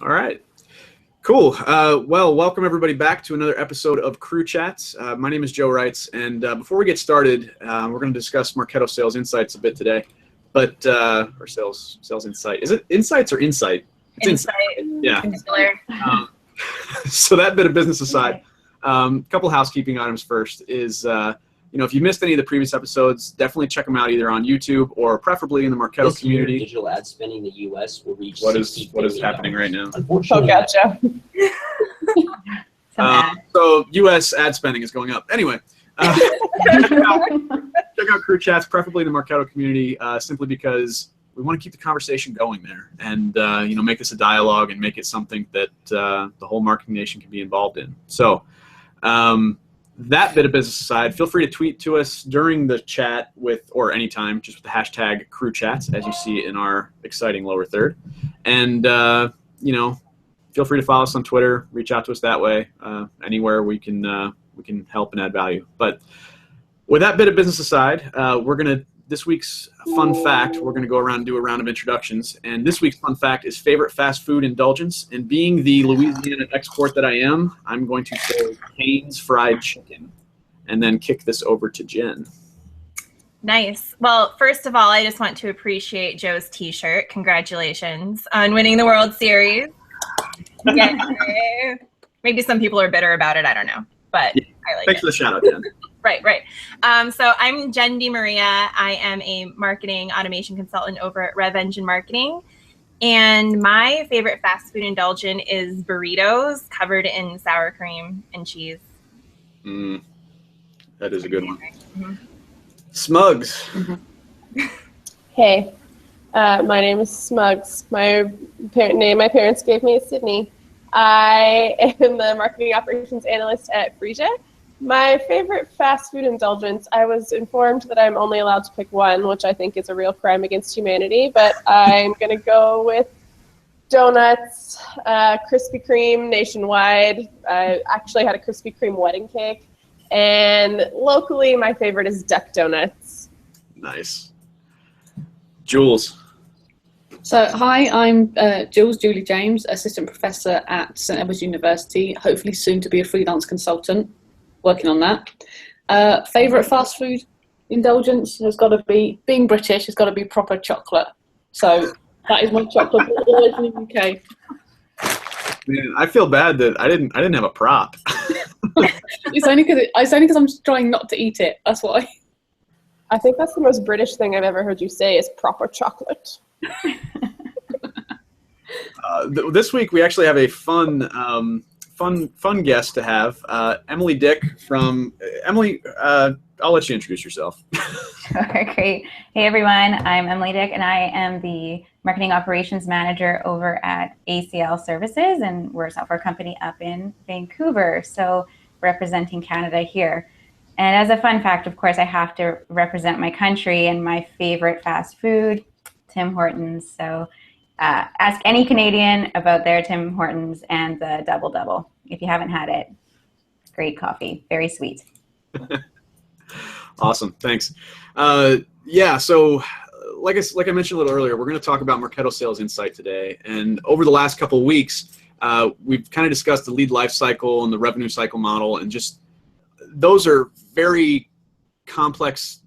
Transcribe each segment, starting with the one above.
All right. Cool. Well, welcome everybody back to another episode of Crew Chats. My name is Joe Reitz, and before we get started, we're going to discuss Marketo Sales Insights a bit today. But or sales insight. Is it insights or insight? It's insight. Yeah. So that bit of business aside, a couple housekeeping items first is if you missed any of the previous episodes, definitely check them out either on YouTube or preferably in the Marketo community. Digital ad spending in the U.S. will reach what is happening right now? Unfortunately, gotcha. So U.S. ad spending is going up. Anyway, check out Crew Chats, preferably in the Marketo community, simply because we want to keep the conversation going there, and make this a dialogue and make it something that the whole marketing nation can be involved in. So. That bit of business aside, feel free to tweet to us during the chat or anytime, just with the hashtag CrewChats, as you see in our exciting lower third. And, feel free to follow us on Twitter, reach out to us that way, anywhere we can help and add value. But with that bit of business aside, this week's fun fact, we're going to go around and do a round of introductions. And this week's fun fact is favorite fast food indulgence. And being the Louisiana export that I am, I'm going to say Cane's fried chicken and then kick this over to Jen. Nice. Well, first of all, I just want to appreciate Joe's t-shirt. Congratulations on winning the World Series. Yay. Maybe some people are bitter about it. I don't know. But yeah. I like Thanks for the shout out, Jen. Right. So I'm Jen DiMaria. I am a marketing automation consultant over at Rev Engine Marketing. And my favorite fast food indulgent is burritos covered in sour cream and cheese. That is a good one. Mm-hmm. Smugs. Mm-hmm. Hey, my name is Smugs. My name my parents gave me is Sydney. I am the marketing operations analyst at Frisia. My favorite fast food indulgence, I was informed that I'm only allowed to pick one, which I think is a real crime against humanity, but I'm going to go with donuts, Krispy Kreme nationwide. I actually had a Krispy Kreme wedding cake. And locally, my favorite is Duck Donuts. Nice. Jules. So, hi, I'm Julie James, assistant professor at St Edward's University, hopefully soon to be a freelance consultant. Working on that. Favorite fast food indulgence has got to be, being British, has got to be proper chocolate. So that is my chocolate, always in the UK. Man, I feel bad that I didn't have a prop. It's only because I'm just trying not to eat it. That's why. I think that's the most British thing I've ever heard you say is proper chocolate. This week we actually have a fun guest to have. Emily Dick from Emily. I'll let you introduce yourself. Sure, great. Hey everyone, I'm Emily Dick, and I am the marketing operations manager over at ACL Services, and we're a software company up in Vancouver, so representing Canada here. And as a fun fact, of course, I have to represent my country and my favorite fast food, Tim Hortons. So ask any Canadian about their Tim Hortons and the Double Double. If you haven't had it, great coffee, very sweet. Awesome, thanks. So like I mentioned a little earlier, we're going to talk about Marketo Sales Insight today. And over the last couple of weeks, we've kind of discussed the lead life cycle and the revenue cycle model, and just those are very complex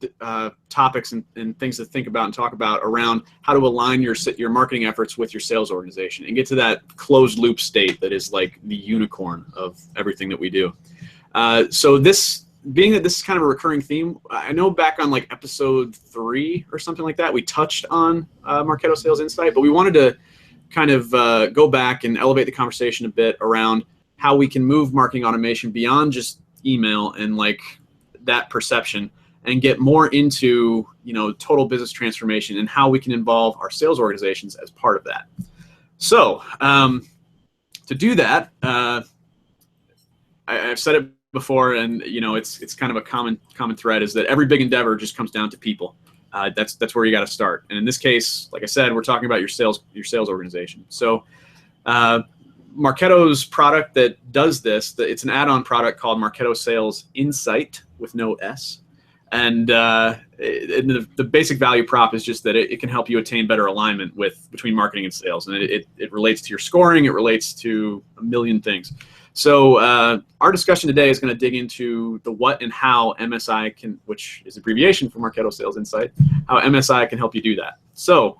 topics and things to think about and talk about around how to align your marketing efforts with your sales organization and get to that closed loop state that is like the unicorn of everything that we do. So this, being that this is kind of a recurring theme, I know back on like episode 3 or something like that, we touched on Marketo Sales Insight, but we wanted to kind of go back and elevate the conversation a bit around how we can move marketing automation beyond just email and like that perception and get more into, total business transformation and how we can involve our sales organizations as part of that. So to do that, I've said it before, and it's kind of a common thread, is that every big endeavor just comes down to people. That's where you got to start. And in this case, like I said, we're talking about your sales organization. So Marketo's product that does this, it's an add-on product called Marketo Sales Insight with no S. And the basic value prop is just that it can help you attain better alignment between marketing and sales, and it relates to your scoring. It relates to a million things. So our discussion today is going to dig into the what and how MSI can, which is abbreviation for Marketo Sales Insight, how MSI can help you do that. So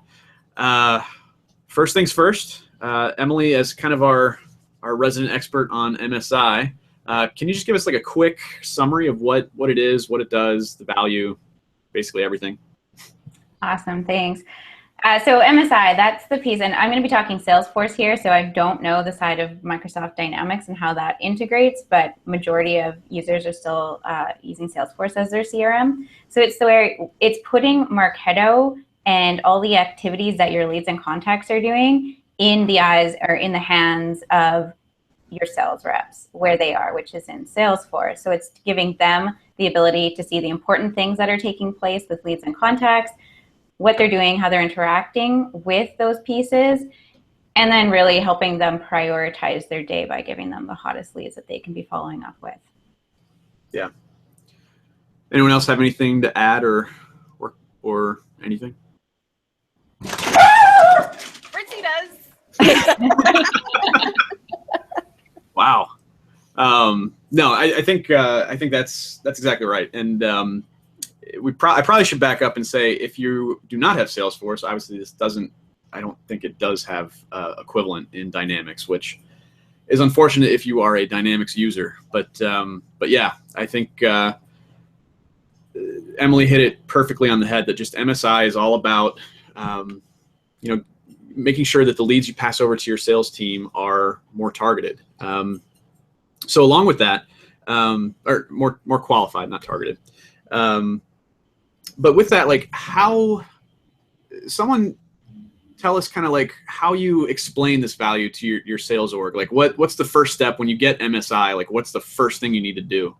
first things first, Emily, as kind of our resident expert on MSI, can you just give us like a quick summary of what it is, what it does, the value, basically everything? Awesome, thanks. So MSI, that's the piece, and I'm going to be talking Salesforce here, so I don't know the side of Microsoft Dynamics and how that integrates, but majority of users are still using Salesforce as their CRM. So it's putting Marketo and all the activities that your leads and contacts are doing in the eyes or in the hands of your sales reps where they are, which is in Salesforce. So it's giving them the ability to see the important things that are taking place with leads and contacts, what they're doing, how they're interacting with those pieces, and then really helping them prioritize their day by giving them the hottest leads that they can be following up with. Yeah. Anyone else have anything to add or anything? Fritzy does. Wow. No, I think that's exactly right. And I probably should back up and say, if you do not have Salesforce, obviously this doesn't. I don't think it does have equivalent in Dynamics, which is unfortunate if you are a Dynamics user. But yeah, I think Emily hit it perfectly on the head. That just MSI is all about making sure that the leads you pass over to your sales team are more targeted. So along with that, or more qualified, not targeted. But with that, like, how someone tell us kind of like how you explain this value to your sales org. Like what's the first step when you get MSI? Like what's the first thing you need to do?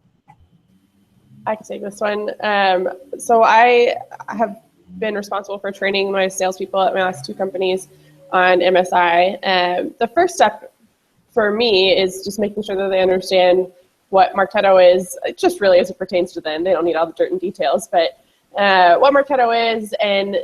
I can take this one. So I have been responsible for training my salespeople at my last two companies on MSI. The first step for me is just making sure that they understand what Marketo is, just really as it pertains to them. They don't need all the dirt and details, but what Marketo is, and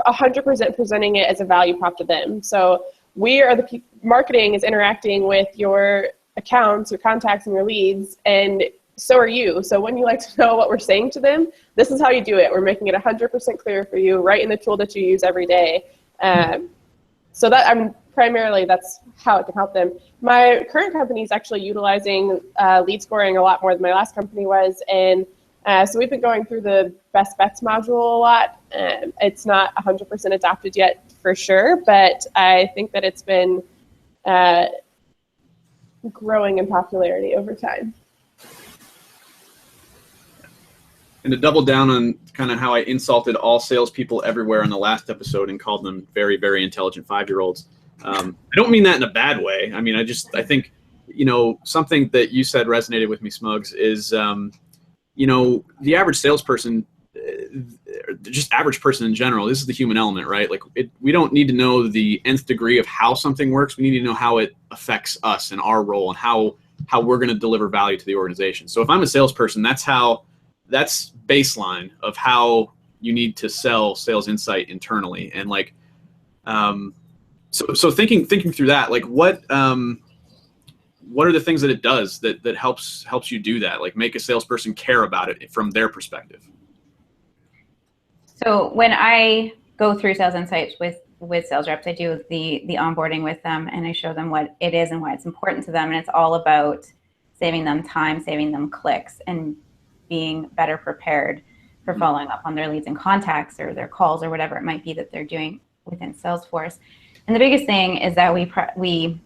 100% presenting it as a value prop to them. So we are the marketing is interacting with your accounts, your contacts, and your leads, and so are you. So when you like to know what we're saying to them, this is how you do it. We're making it 100% clear for you right in the tool that you use every day. So that primarily that's how it can help them. My current company is actually utilizing lead scoring a lot more than my last company was, and so we've been going through the best bets module a lot. It's not 100% adopted yet for sure, but I think that it's been growing in popularity over time. And to double down on kind of how I insulted all salespeople everywhere in the last episode and called them very, very intelligent 5-year-olds. I don't mean that in a bad way. I mean, I think, something that you said resonated with me, Smugs, is, the average salesperson, just average person in general, this is the human element, right? Like we don't need to know the nth degree of how something works. We need to know how it affects us and our role and how we're going to deliver value to the organization. So if I'm a salesperson, that's baseline of how you need to sell Sales Insight internally. And like, so thinking through that, like what are the things that it does that helps you do that? Like make a salesperson care about it from their perspective. So when I go through Sales Insights with sales reps, I do the onboarding with them, and I show them what it is and why it's important to them. And it's all about saving them time, saving them clicks, and being better prepared for following up on their leads and contacts or their calls or whatever it might be that they're doing within Salesforce. And the biggest thing is that we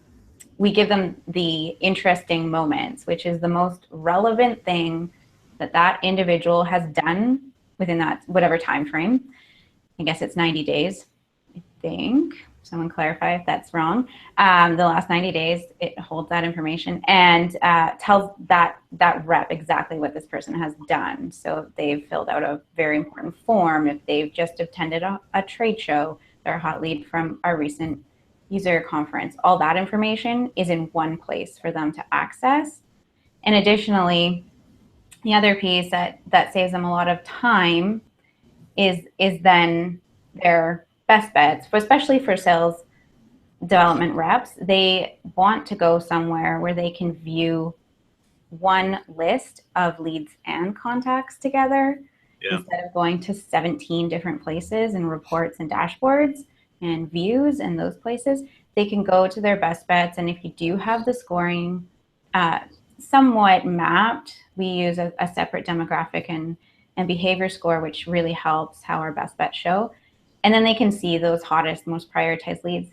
give them the interesting moments, which is the most relevant thing that individual has done within that whatever time frame. I guess it's 90 days, I think. Someone clarify if that's wrong. The last 90 days, it holds that information and tells that rep exactly what this person has done. So if they've filled out a very important form, if they've just attended a trade show, they're a hot lead from our recent user conference, all that information is in one place for them to access. And additionally, The other piece that saves them a lot of time is then their best bets, especially for sales development reps. They want to go somewhere where they can view one list of leads and contacts together instead of going to 17 different places and reports and dashboards and views and those places. They can go to their best bets, and if you do have the scoring somewhat mapped, we use a separate demographic and behavior score, which really helps how our best bets show. And then they can see those hottest, most prioritized leads,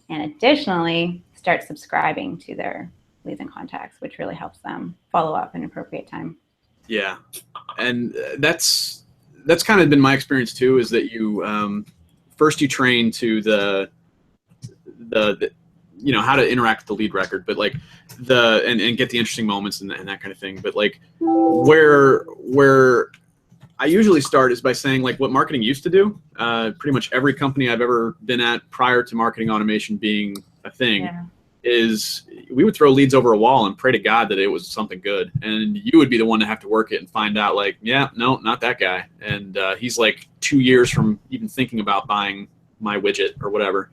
and additionally start subscribing to their leads and contacts, which really helps them follow up in appropriate time. Yeah, and that's kind of been my experience too. Is that you first you train to the how to interact with the lead record, but like and get the interesting moments and that kind of thing. But like where I usually start is by saying like what marketing used to do. Pretty much every company I've ever been at prior to marketing automation being a thing is we would throw leads over a wall and pray to God that it was something good. And you would be the one to have to work it and find out like, yeah, no, not that guy. And he's like 2 years from even thinking about buying my widget or whatever.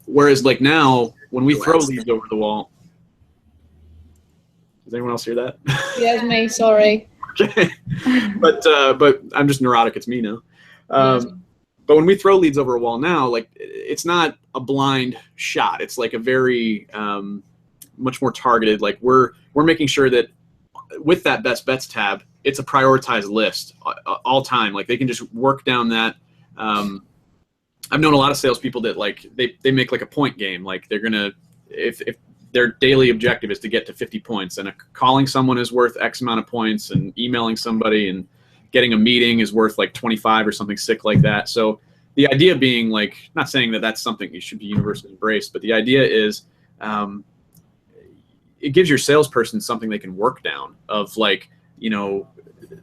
Whereas like now when we throw leads over the wall, does anyone else hear that? Yeah, it's me, sorry. Okay. But I'm just neurotic. It's me now. But when we throw leads over a wall now, like it's not a blind shot. It's like a very much more targeted. Like we're making sure that with that best bets tab, it's a prioritized list all time. Like they can just work down that. I've known a lot of salespeople that like they make like a point game. Like they're gonna if their daily objective is to get to 50 points, and calling someone is worth X amount of points, and emailing somebody and getting a meeting is worth like 25 or something sick like that. So the idea being like, not saying that that's something you should be universally embraced, but the idea is it gives your salesperson something they can work down of like,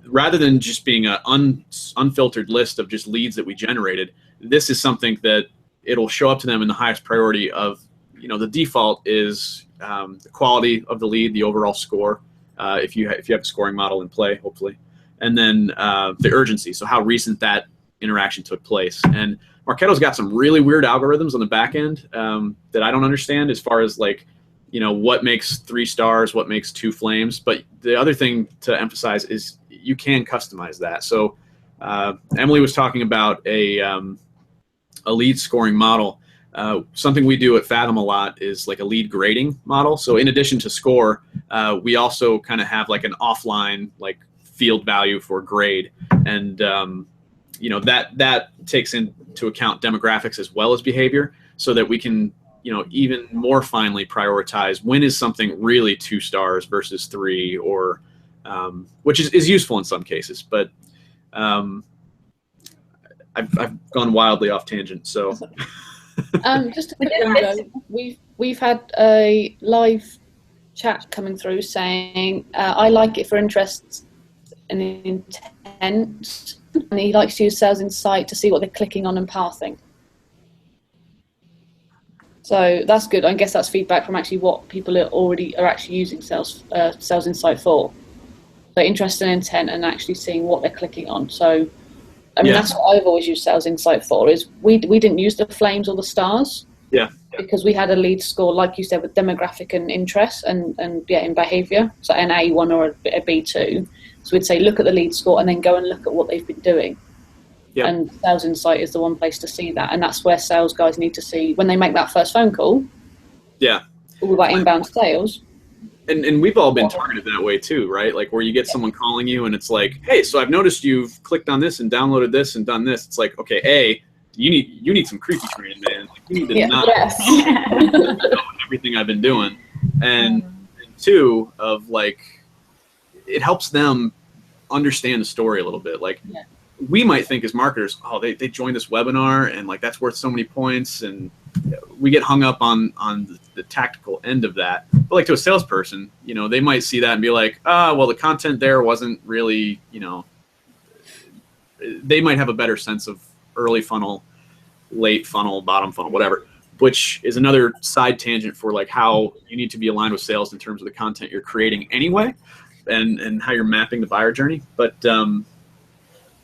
rather than just being an unfiltered list of just leads that we generated, this is something that it'll show up to them in the highest priority of, the default is the quality of the lead, the overall score, if you have a scoring model in play, hopefully. And then the urgency, so how recent that interaction took place. And Marketo's got some really weird algorithms on the back end that I don't understand as far as like, what makes 3 stars, what makes 2 flames. But the other thing to emphasize is you can customize that. So Emily was talking about a lead scoring model. Something we do at Fathom a lot is like a lead grading model. So in addition to score, we also kind of have like an offline like field value for grade, and that takes into account demographics as well as behavior, so that we can even more finely prioritize when is something really 2 stars versus 3, or which is useful in some cases. But I've gone wildly off tangent, so. Just a quick one, Joe. We've had a live chat coming through saying I like it for interests and intent, and he likes to use Sales Insight to see what they're clicking on and pathing. So that's good. I guess that's feedback from actually what people are actually using Sales Insight for. So interest and intent, and actually seeing what they're clicking on. So that's what I've always used Sales Insight for. Is we didn't use the flames or the stars. Yeah. Because we had a lead score, like you said, with demographic and interest and in behaviour, so an A1 or a B2. So we'd say look at the lead score and then go and look at what they've been doing. Yep. And Sales Insight is the one place to see that, and that's where sales guys need to see when they make that first phone call. Yeah. All about inbound sales. And we've all been targeted that way too, right? Like where you get someone calling you and it's like, hey, so I've noticed you've clicked on this and downloaded this and done this. It's like, okay, you need some creepy training, man. Like, you need to know everything I've been doing. And 2, of like, it helps them understand the story a little bit. Like we might think as marketers, oh, they joined this webinar and like that's worth so many points, and we get hung up on the tactical end of that. But like to a salesperson, they might see that and be like, well, the content there wasn't really, they might have a better sense of early funnel, late funnel, bottom funnel, whatever, which is another side tangent for like how you need to be aligned with sales in terms of the content you're creating anyway. and how you're mapping the buyer journey. But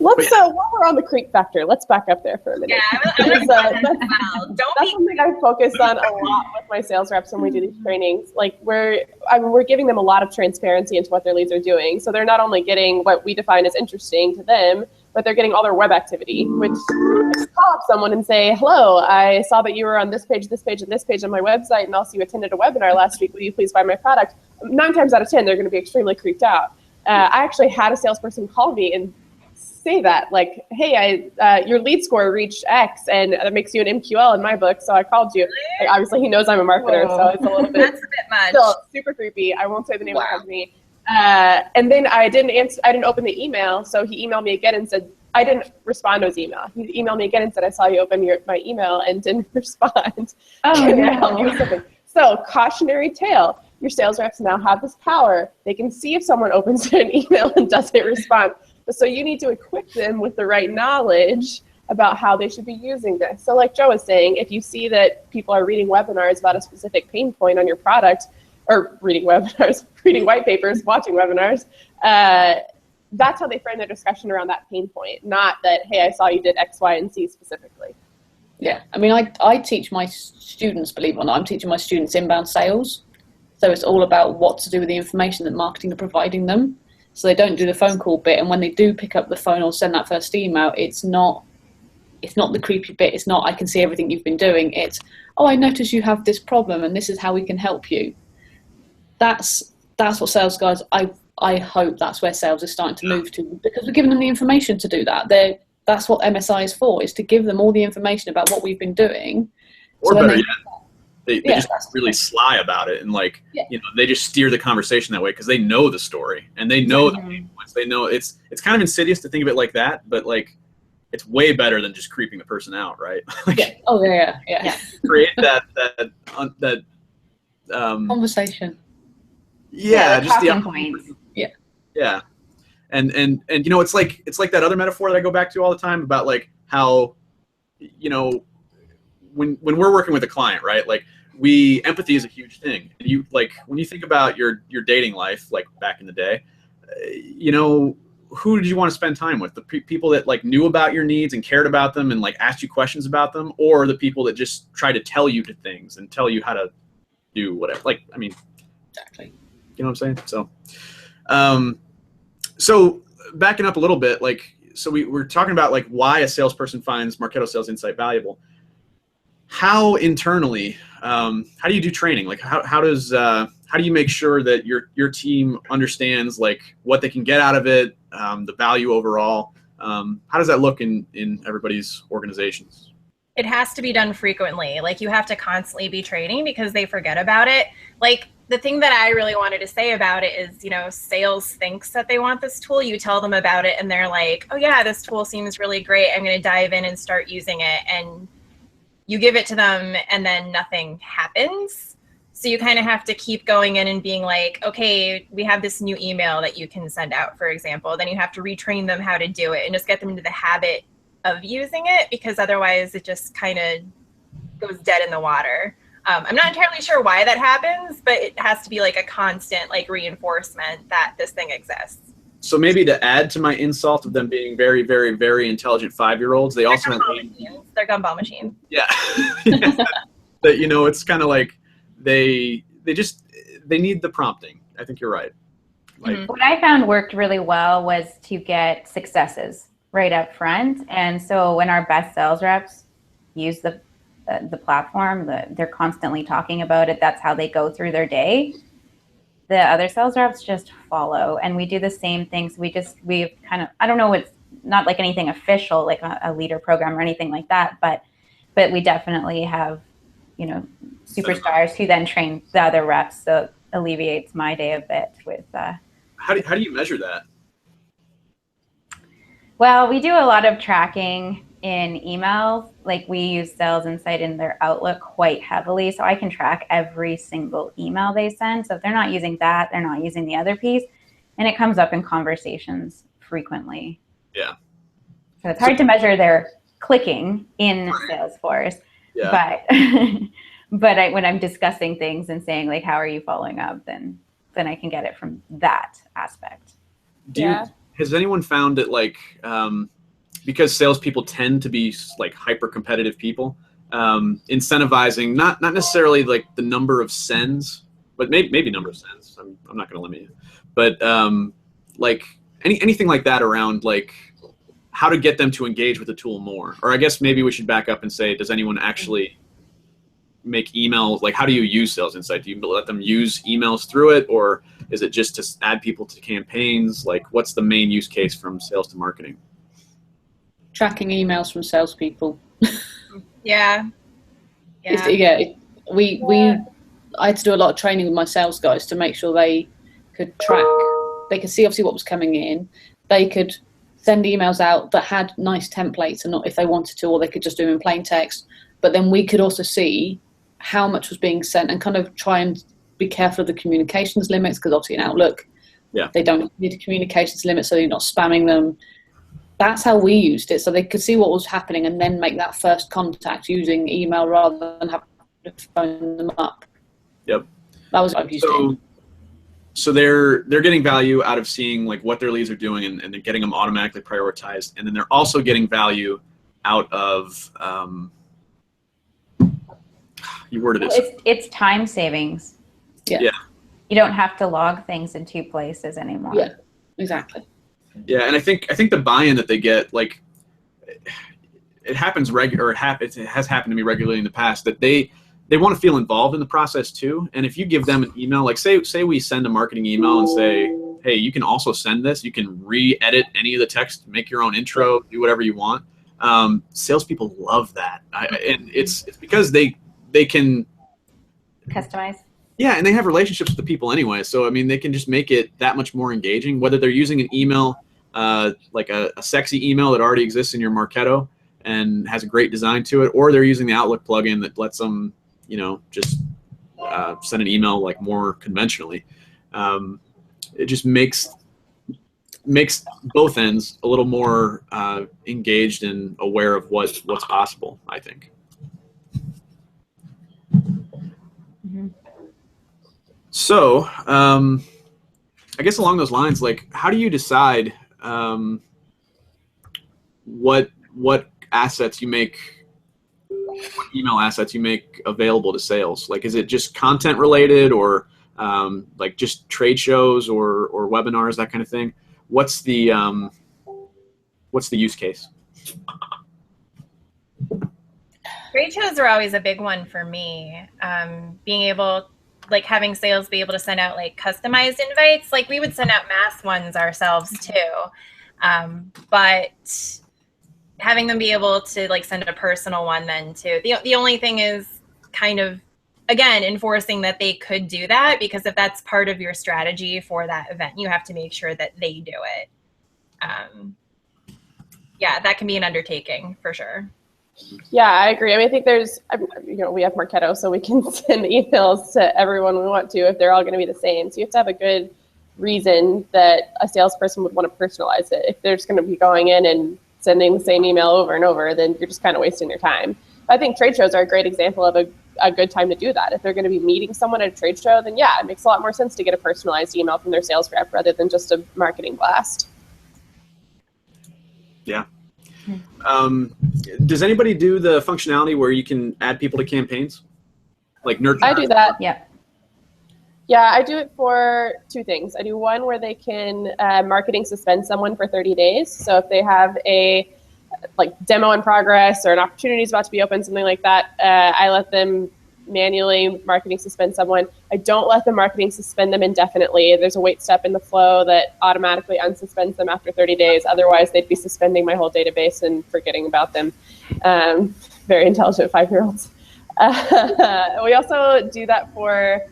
let's while we're on the creep factor, let's back up there for a minute. Yeah, that's something I focus on a lot with my sales reps when we do these trainings. Like we're giving them a lot of transparency into what their leads are doing. So they're not only getting what we define as interesting to them, but they're getting all their web activity, which I can call up someone and say, hello, I saw that you were on this page, and this page on my website, and also you attended a webinar last week. Will you please buy my product? 9 times out of 10, they're going to be extremely creeped out. I actually had a salesperson call me and say that, like, hey, your lead score reached X, and that makes you an MQL in my book, so I called you. Like, obviously, he knows I'm a marketer, so it's a little bit, that's a bit much. Still super creepy. I won't say the name of the company. And then I didn't open the email, so he emailed me again and said, I didn't respond to his email. He emailed me again and said, I saw you open my email and didn't respond. Oh, no. So, cautionary tale. Your sales reps now have this power. They can see if someone opens an email and doesn't respond. So you need to equip them with the right knowledge about how they should be using this. So like Joe was saying, if you see that people are reading webinars about a specific pain point on your product, or reading webinars, reading white papers, watching webinars, that's how they frame their discussion around that pain point, not that, hey, I saw you did X, Y, and Z specifically. Yeah, I mean, I teach my students, believe it or not, I'm teaching my students inbound sales. So it's all about what to do with the information that marketing are providing them. So they don't do the phone call bit, and when they do pick up the phone or send that first email, it's not the creepy bit. It's not, I can see everything you've been doing. It's, oh, I notice you have this problem, and this is how we can help you. That's what sales guys, I hope that's where sales is starting to move to, because we're giving them the information to do that. That's what MSI is for, is to give them all the information about what we've been doing. Or so better yet, they just really sly about it, and they just steer the conversation that way because they know the story and they know the pain points. They know it's kind of insidious to think of it like that, but like it's way better than just creeping the person out, right? Create that conversation. Yeah, just the points. Yeah. And it's like that other metaphor that I go back to all the time about like how, when we're working with a client, right? Like empathy is a huge thing. You like when you think about your dating life, like back in the day, who did you want to spend time with? The people that like knew about your needs and cared about them and like asked you questions about them, or the people that just try to tell you things and tell you how to do whatever. Like, I mean, exactly. You know what I'm saying? So backing up a little bit, so we're talking about like why a salesperson finds Marketo Sales Insight valuable. How internally, how do you do training? Like how do you make sure that your team understands like what they can get out of it, the value overall? How does that look in everybody's organizations? It has to be done frequently. Like you have to constantly be training because they forget about it. Like the thing that I really wanted to say about it is, sales thinks that they want this tool. You tell them about it and they're like, oh yeah, this tool seems really great. I'm going to dive in and start using it. And you give it to them and then nothing happens. So you kind of have to keep going in and being like, okay, we have this new email that you can send out, for example. Then you have to retrain them how to do it and just get them into the habit of using it, because otherwise it just kind of goes dead in the water. I'm not entirely sure why that happens, but it has to be like a constant like reinforcement that this thing exists. So maybe to add to my insult of them being very, very, very intelligent 5-year-olds, they're gumball machines. Yeah. That, it's kind of like they need the prompting. I think you're right. Like what I found worked really well was to get successes right up front. And so when our best sales reps use the platform, they're constantly talking about it. That's how they go through their day. The other sales reps just follow, and we do the same things. We've kind of, I don't know, it's not like anything official, like a leader program or anything like that, but we definitely have, superstars who then train the other reps. So it alleviates my day a bit with. How do you measure that? Well, we do a lot of tracking in emails. Like we use Sales Insight in their Outlook quite heavily, so I can track every single email they send. So if they're not using that, they're not using the other piece, and it comes up in conversations frequently. Yeah. So it's hard to measure their clicking in Salesforce, but when I'm discussing things and saying like, how are you following up, then then I can get it from that aspect. Has anyone found that like, because salespeople tend to be like hyper competitive people, incentivizing not necessarily like the number of sends, but maybe number of sends. I'm not going to limit you, but like anything like that around like how to get them to engage with the tool more. Or I guess maybe we should back up and say, does anyone actually make emails? Like, how do you use Sales Insight? Do you let them use emails through it, or is it just to add people to campaigns? Like, what's the main use case from sales to marketing? Tracking emails from salespeople. Yeah. I had to do a lot of training with my sales guys to make sure they could track. They could see obviously what was coming in. They could send emails out that had nice templates, and not if they wanted to, or they could just do them in plain text. But then we could also see how much was being sent and kind of try and be careful of the communications limits, because obviously in Outlook, they don't need a communications limit, so you're not spamming them. That's how we used it, so they could see what was happening and then make that first contact using email rather than having to phone them up. Yep. That was what I used it. So they're getting value out of seeing like what their leads are doing, and they're getting them automatically prioritized, and then they're also getting value out of you worded it. It's time savings. Yeah. You don't have to log things in two places anymore. Yeah, exactly. Yeah, and I think the buy-in that they get, like, it happens it has happened to me regularly in the past, that they want to feel involved in the process too. And if you give them an email, like say we send a marketing email and say, hey, you can also send this. You can re-edit any of the text, make your own intro, do whatever you want. Salespeople love that, and it's because they can customize. Yeah, and they have relationships with the people anyway. So, I mean, they can just make it that much more engaging, whether they're using an email, like a sexy email that already exists in your Marketo and has a great design to it, or they're using the Outlook plugin that lets them, just send an email like more conventionally. It just makes both ends a little more engaged and aware of what's possible, I think. So, I guess along those lines, like, how do you decide what assets you make, what email assets you make available to sales? Like, is it just content related, or like just trade shows or webinars, that kind of thing? What's the use case? Trade shows are always a big one for me. Being able, like, having sales be able to send out like customized invites. Like, we would send out mass ones ourselves too, but having them be able to like send a personal one then too. The only thing is kind of, again, enforcing that they could do that, because if that's part of your strategy for that event, you have to make sure that they do it. Yeah, that can be an undertaking for sure. Yeah, I agree. I mean, I think there's, we have Marketo, so we can send emails to everyone we want to if they're all going to be the same. So you have to have a good reason that a salesperson would want to personalize it. If they're just going to be going in and sending the same email over and over, then you're just kind of wasting your time. But I think trade shows are a great example of a good time to do that. If they're going to be meeting someone at a trade show, then yeah, it makes a lot more sense to get a personalized email from their sales rep rather than just a marketing blast. Yeah. Does anybody do the functionality where you can add people to campaigns? Like nurture? I do that. Yeah. Yeah, I do it for two things. I do one where they can marketing suspend someone for 30 days. So if they have a like demo in progress or an opportunity is about to be open, something like that, I let them manually marketing suspend someone. I don't let them marketing suspend them indefinitely. There's a wait step in the flow that automatically unsuspends them after 30 days. Otherwise, they'd be suspending my whole database and forgetting about them. Very intelligent 5-year-olds. We also do that for,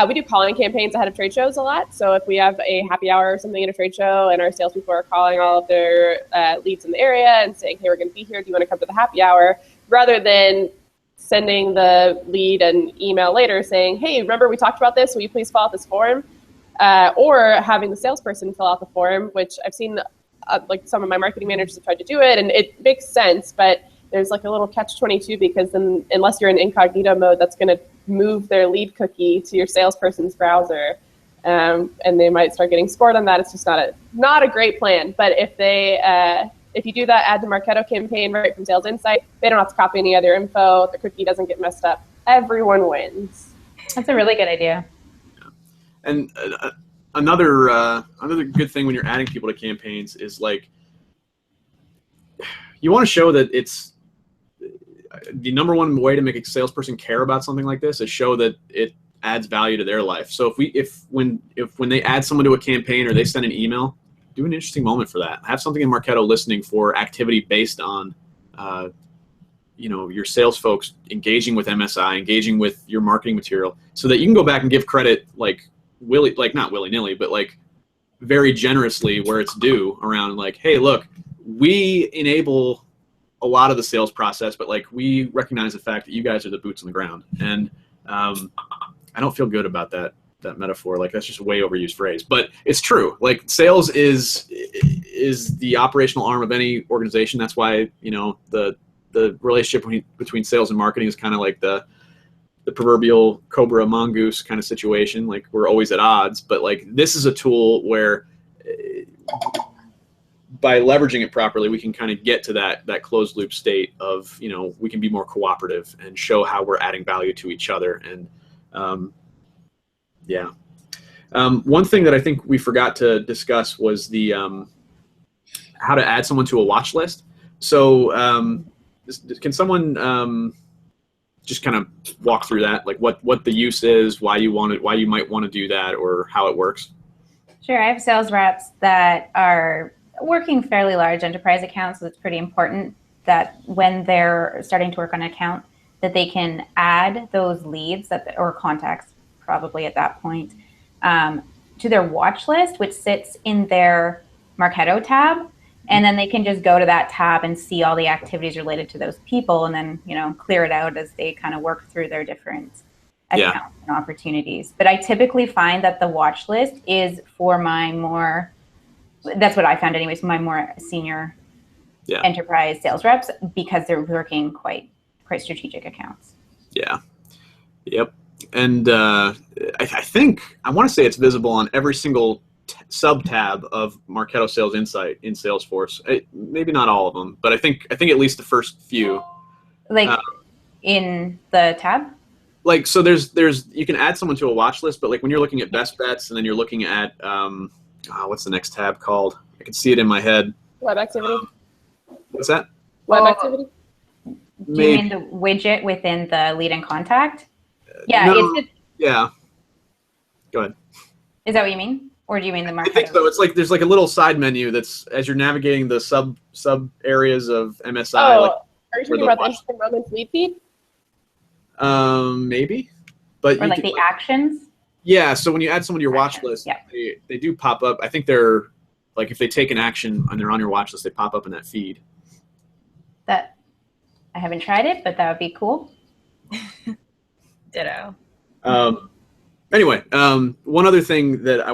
we do calling campaigns ahead of trade shows a lot. So if we have a happy hour or something at a trade show and our salespeople are calling all of their leads in the area and saying, hey, we're going to be here. Do you want to come to the happy hour? Rather than sending the lead an email later saying, hey, remember we talked about this, will you please fill out this form? Or having the salesperson fill out the form, which I've seen like some of my marketing managers have tried to do it, and it makes sense, but there's like a little catch-22, because then unless you're in incognito mode, that's going to move their lead cookie to your salesperson's browser. and they might start getting scored on that. It's just not a great plan. But if you do that, add the Marketo campaign right from Sales Insight, they don't have to copy any other info. The cookie doesn't get messed up. Everyone wins. That's a really good idea. And another good thing when you're adding people to campaigns is like, you want to show that it's the number one way to make a salesperson care about something like this is show that it adds value to their life. So when they add someone to a campaign or they send an email, do an interesting moment for that. Have something in Marketo listening for activity based on, your sales folks engaging with MSI, engaging with your marketing material, so that you can go back and give credit not willy-nilly, but like very generously where it's due around like, hey, look, we enable a lot of the sales process, but like we recognize the fact that you guys are the boots on the ground. And I don't feel good about that metaphor. Like that's just a way overused phrase, but it's true. Like sales is the operational arm of any organization. That's why, the relationship between sales and marketing is kind of like the proverbial cobra mongoose kind of situation. Like we're always at odds, but like this is a tool where by leveraging it properly, we can kind of get to that closed loop state of, we can be more cooperative and show how we're adding value to each other. And one thing that I think we forgot to discuss was the how to add someone to a watch list. So can someone just kind of walk through that, like what the use is, why you might want to do that, or how it works? Sure. I have sales reps that are working fairly large enterprise accounts, so it's pretty important that when they're starting to work on an account that they can add those leads or contacts probably at that point to their watch list, which sits in their Marketo tab. And then they can just go to that tab and see all the activities related to those people, and then, clear it out as they kind of work through their different accounts and opportunities. But I typically find that the watch list is for that's what I found anyways, my more senior enterprise sales reps, because they're working quite strategic accounts. Yeah. Yep. And I want to say it's visible on every single sub tab of Marketo Sales Insight in Salesforce. Maybe not all of them, but I think at least the first few. Like in the tab? Like, so there's you can add someone to a watch list, but like when you're looking at best bets and then you're looking at what's the next tab called? I can see it in my head. Web activity. What's that? Web activity. Do you mean the widget within the lead and contact? Yeah. No, yeah. Go ahead. Is that what you mean? Or do you mean the Marketo? I think so. It's like there's like a little side menu that's as you're navigating the sub areas of MSI. Are you talking about the Interesting Moments lead feed? Maybe. But or like the actions? Yeah, so when you add someone to your watch list, they do pop up. I think they're like if they take an action and they're on your watch list, they pop up in that feed. That I haven't tried it, but that would be cool. Ditto. Anyway, one other thing that I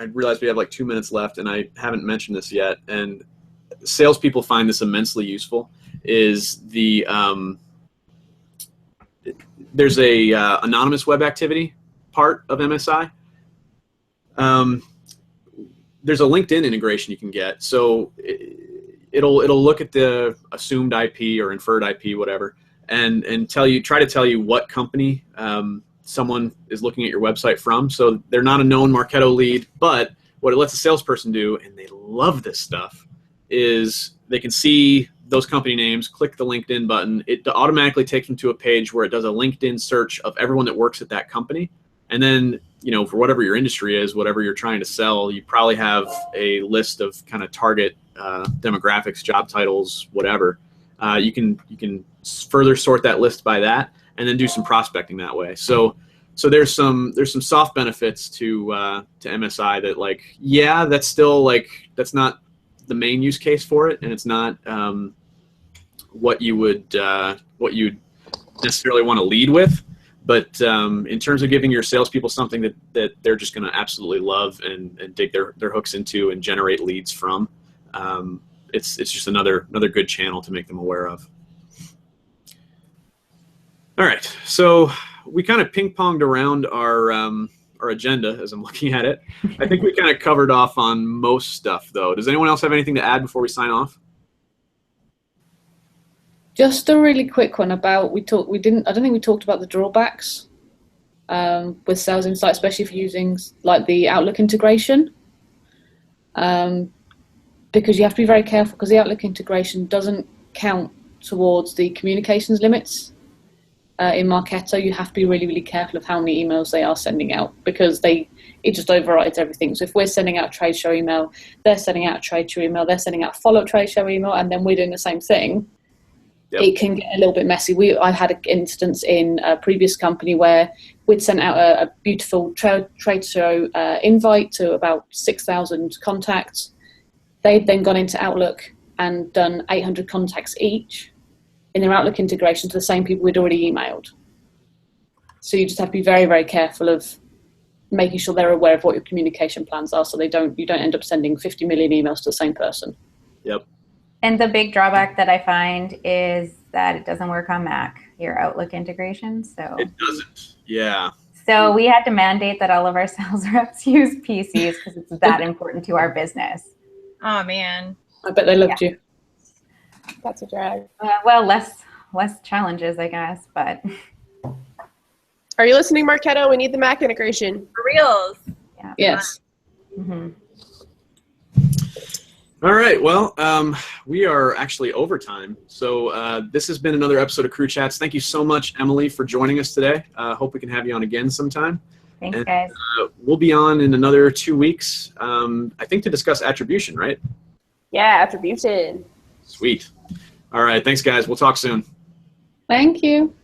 realize we have like 2 minutes left, and I haven't mentioned this yet, and salespeople find this immensely useful, is there's a anonymous web activity part of MSI. There's a LinkedIn integration you can get. So it'll look at the assumed IP or inferred IP, whatever, and try to tell you what company someone is looking at your website from. So they're not a known Marketo lead, but what it lets a salesperson do, and they love this stuff, is they can see those company names, click the LinkedIn button. It automatically takes them to a page where it does a LinkedIn search of everyone that works at that company. And then, for whatever your industry is, whatever you're trying to sell, you probably have a list of kind of target demographics, job titles, whatever. You can further sort that list by that, and then do some prospecting that way. So there's some soft benefits to MSI that, like, that's still that's not the main use case for it, and it's not what you'd necessarily want to lead with. But in terms of giving your salespeople something that they're just going to absolutely love and dig their hooks into and generate leads from, it's just another good channel to make them aware of. All right, so we kind of ping-ponged around our agenda as I'm looking at it. I think we kind of covered off on most stuff, though. Does anyone else have anything to add before we sign off? Just a really quick one about I don't think we talked about the drawbacks with Sales Insight, especially if you're using like the Outlook integration. Because you have to be very careful, because the Outlook integration doesn't count towards the communications limits. In Marketo, you have to be really, really careful of how many emails they are sending out, because it just overrides everything. So if we're sending out a trade show email, they're sending out a trade show email, they're sending out a follow-up trade show email, and then we're doing the same thing, it can get a little bit messy. I've had an instance in a previous company where we'd sent out a beautiful trade show invite to about 6,000 contacts. They'd then gone into Outlook and done 800 contacts each in their Outlook integration to the same people we'd already emailed. So you just have to be very, very careful of making sure they're aware of what your communication plans are, so you don't end up sending 50 million emails to the same person. Yep. And the big drawback that I find is that it doesn't work on Mac, your Outlook integration. So It doesn't. Yeah. So we had to mandate that all of our sales reps use PCs because it's that important to our business. Oh man. I bet they loved you. That's a drag. Well, less challenges, I guess, but Are you listening, Marketo? We need the Mac integration. For reals. yeah. Yes. Mm-hmm. All right. Well, we are actually over time. So this has been another episode of Crew Chats. Thank you so much, Emily, for joining us today. Hope we can have you on again sometime. Thanks, And, guys. we'll be on in another 2 weeks, I think, to discuss attribution, right? Yeah, attribution. Sweet. All right. Thanks, guys. We'll talk soon. Thank you.